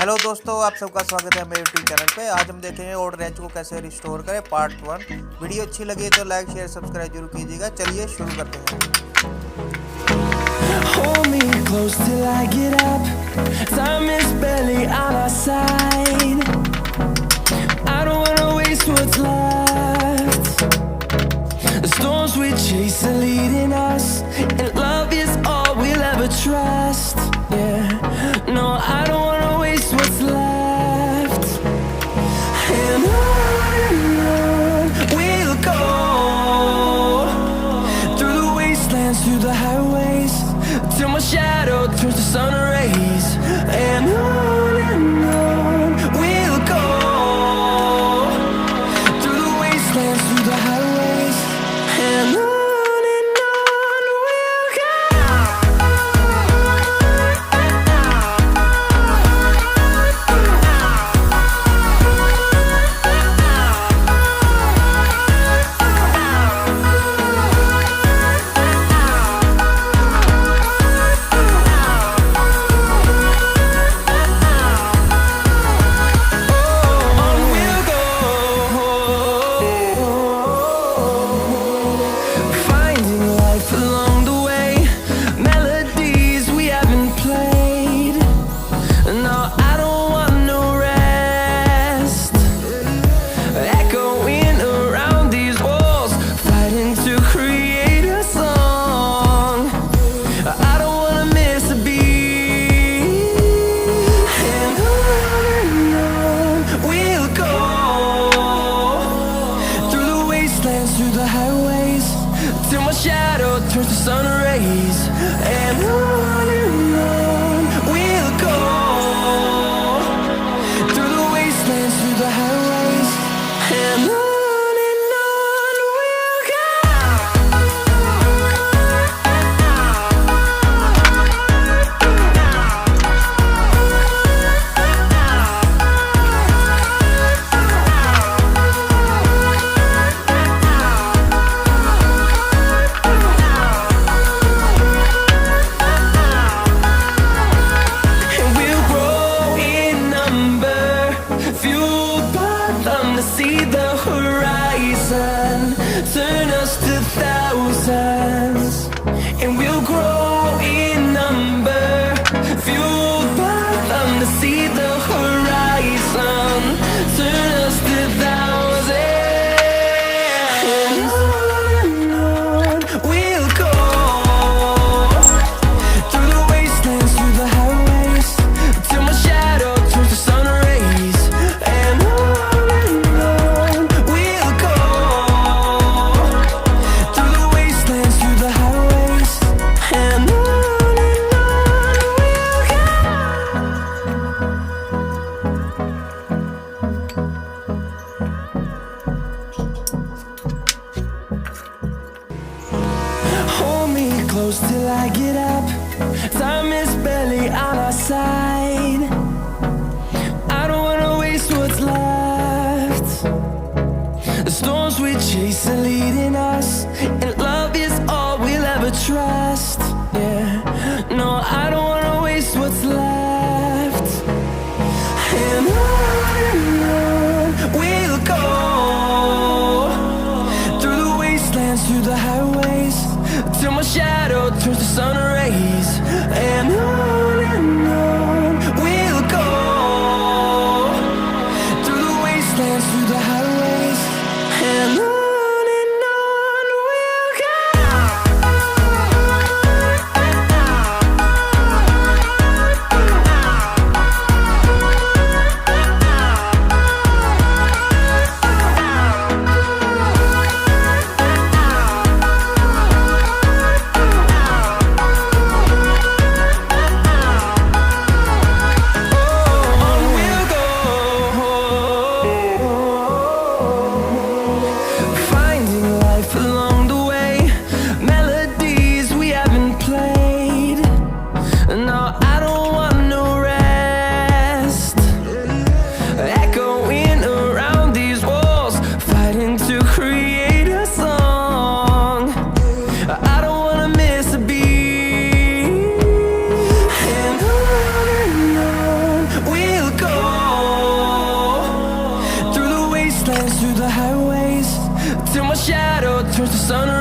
Hello दोस्तों, आप सबका स्वागत है मेरे यूट्यूब चैनल पे। आज हम देखेंगे ओल्ड रेंच को कैसे रिस्टोर करें, पार्ट 1। वीडियो अच्छी लगी तो लाइक शेयर सब्सक्राइब जरूर कीजिएगा। चलिए शुरू करते हैं। Hold me close till I get up. Time is barely on our side. I don't wanna waste what's left. The storms we chase are leading us, and love is all we'll ever trust. Yeah, no, I don't wanna waste what's left. And on we'll go, through the wastelands, through the highways, till my shadow turns to sun rays. And on we'll go, through the wastelands, through the highways. And on we'll go. Finding life along the way, melodies we haven't played. No, I don't want no rest. Echoing around these walls, fighting to create a song. I don't wanna miss a beat. And on we'll go, through the wastelands, through the highways, till my shadow turns to sun rays. And on we'll go, through the wastelands, through the highways. And on we'll go. And we'll grow in number, fueled by them to see the horizon, turn us to thousands. And we'll grow in number, fueled by them to see the horizon, turn us to thousands. And on we'll go, through the wastelands, through the highways, till my shadow turns to sun rays. And on we'll go, through the wastelands, through the highways. And on we'll go. Hold me close till I get up. Time is barely on our side. I don't wanna waste what's left. The storms we chase are leading us, and love is all we'll ever trust. Yeah, no, I don't wanna waste what's left. And on we'll go, through the wastelands, through the highways, till my shadow turns to sun rays. And on we'll go, through the wastelands, through the highways. And on turns to sun